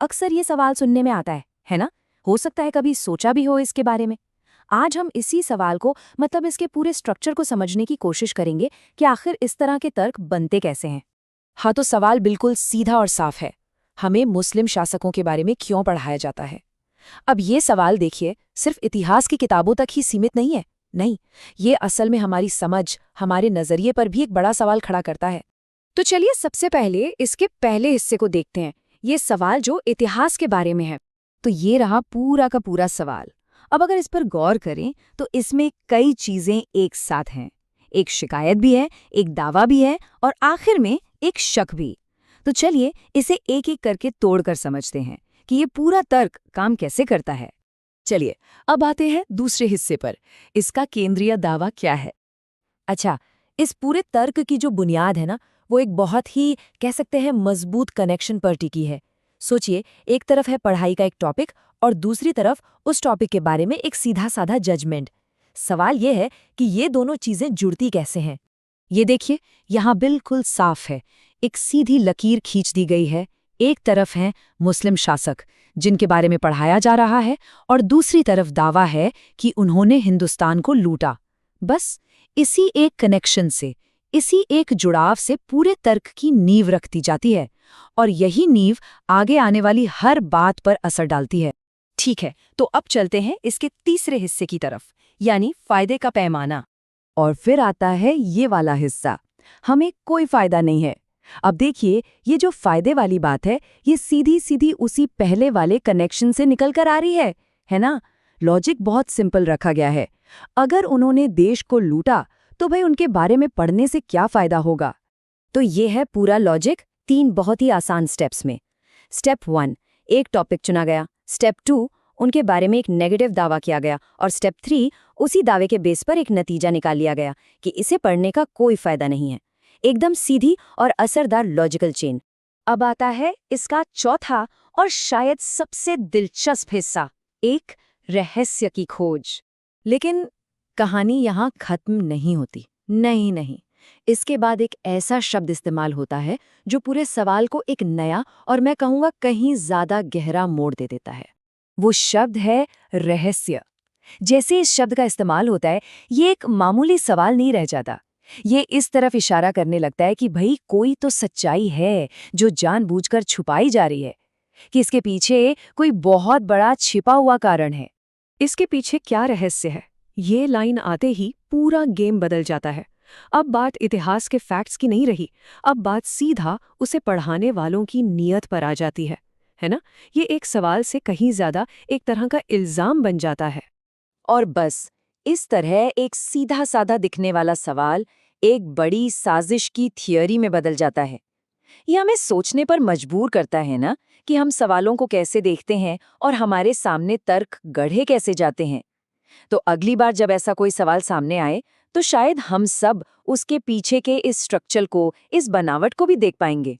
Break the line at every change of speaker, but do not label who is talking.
अक्सर ये सवाल सुनने में आता है ना? हो सकता है कभी सोचा भी हो इसके बारे में। आज हम इसी सवाल को मतलब इसके पूरे स्ट्रक्चर को समझने की कोशिश करेंगे कि आखिर इस तरह के तर्क बनते कैसे हैं। हाँ, तो सवाल बिल्कुल सीधा और साफ है। हमें मुस्लिम शासकों के बारे में क्यों पढ़ाया जाता है? अब ये सवाल देखिए, सिर्फ इतिहास की किताबों तक ही सीमित नहीं है। नहीं, ये असल में हमारी समझ, हमारे नजरिए पर भी एक बड़ा सवाल खड़ा करता है। तो चलिए सबसे पहले इसके पहले हिस्से को देखते हैं, ये सवाल जो इतिहास के बारे में है। तो ये रहा पूरा का पूरा सवाल। अब अगर इस पर गौर करें तो इसमें कई चीजें एक साथ हैं। एक शिकायत भी है, एक दावा भी है और आखिर में एक शक भी। तो चलिए इसे एक एक करके तोड़कर समझते हैं कि ये पूरा तर्क काम कैसे करता है। चलिए अब आते हैं दूसरे हिस्से पर। इसका केंद्रीय दावा क्या है? अच्छा, इस पूरे तर्क की जो बुनियाद है ना, वो एक बहुत ही कह सकते हैं मजबूत कनेक्शन पर टिकी है। सोचिए, एक तरफ है पढ़ाई का एक टॉपिक और दूसरी तरफ उस टॉपिक के बारे में एक सीधा साधा जजमेंट। सवाल ये है कि ये दोनों चीजें जुड़ती कैसे हैं। ये देखिए, यहाँ बिल्कुल साफ है, एक सीधी लकीर खींच दी गई है। एक तरफ हैं मुस्लिम शासक जिनके बारे में पढ़ाया जा रहा है और दूसरी तरफ दावा है कि उन्होंने हिंदुस्तान को लूटा। बस इसी एक कनेक्शन से, इसी एक जुड़ाव से पूरे तर्क की नींव रखती जाती है और यही नींव आगे आने वाली हर बात पर असर डालती है। ठीक है, तो अब चलते हैं इसके तीसरे हिस्से की तरफ, यानी फायदे का पैमाना। और फिर आता है ये वाला हिस्सा, हमें कोई फायदा नहीं है। अब देखिए, ये जो फायदे वाली बात है, ये सीधी सीधी उसी पहले वाले कनेक्शन से निकल कर आ रही है ना? लॉजिक बहुत सिंपल रखा गया है। अगर उन्होंने देश को लूटा तो भाई उनके बारे में पढ़ने से क्या फायदा होगा? तो ये है पूरा लॉजिक 3 बहुत ही आसान स्टेप्स में। स्टेप 1, एक टॉपिक चुना गया। स्टेप 2, उनके बारे में एक नेगेटिव दावा किया गया। और स्टेप 3, उसी दावे के बेस पर एक नतीजा निकाल लिया गया कि इसे पढ़ने का कोई फायदा नहीं है। एकदम सीधी और असरदार लॉजिकल चेन। अब आता है इसका चौथा और शायद सबसे दिलचस्प हिस्सा, एक रहस्य की खोज। लेकिन कहानी यहाँ खत्म नहीं होती। नहीं, इसके बाद एक ऐसा शब्द इस्तेमाल होता है जो पूरे सवाल को एक नया और मैं कहूँगा कहीं ज्यादा गहरा मोड़ दे देता है। वो शब्द है रहस्य। जैसे इस शब्द का इस्तेमाल होता है, ये एक मामूली सवाल नहीं रह जाता। ये इस तरफ इशारा करने लगता है कि भाई कोई तो सच्चाई है जो जानबूझकर छुपाई जा रही है, कि इसके पीछे कोई बहुत बड़ा छिपा हुआ कारण है। इसके पीछे क्या रहस्य है, ये लाइन आते ही पूरा गेम बदल जाता है। अब बात इतिहास के फैक्ट्स की नहीं रही, अब बात सीधा उसे पढ़ाने वालों की नीयत पर आ जाती है ना? ये एक सवाल से कहीं ज्यादा एक तरह का इल्जाम बन जाता है। और बस इस तरह एक सीधा साधा दिखने वाला सवाल एक बड़ी साजिश की थियरी में बदल जाता है। ये हमें सोचने पर मजबूर करता है ना, कि हम सवालों को कैसे देखते हैं और हमारे सामने तर्क गढ़े कैसे जाते हैं। तो अगली बार जब ऐसा कोई सवाल सामने आए तो शायद हम सब उसके पीछे के इस स्ट्रक्चर को, इस बनावट को भी देख पाएंगे।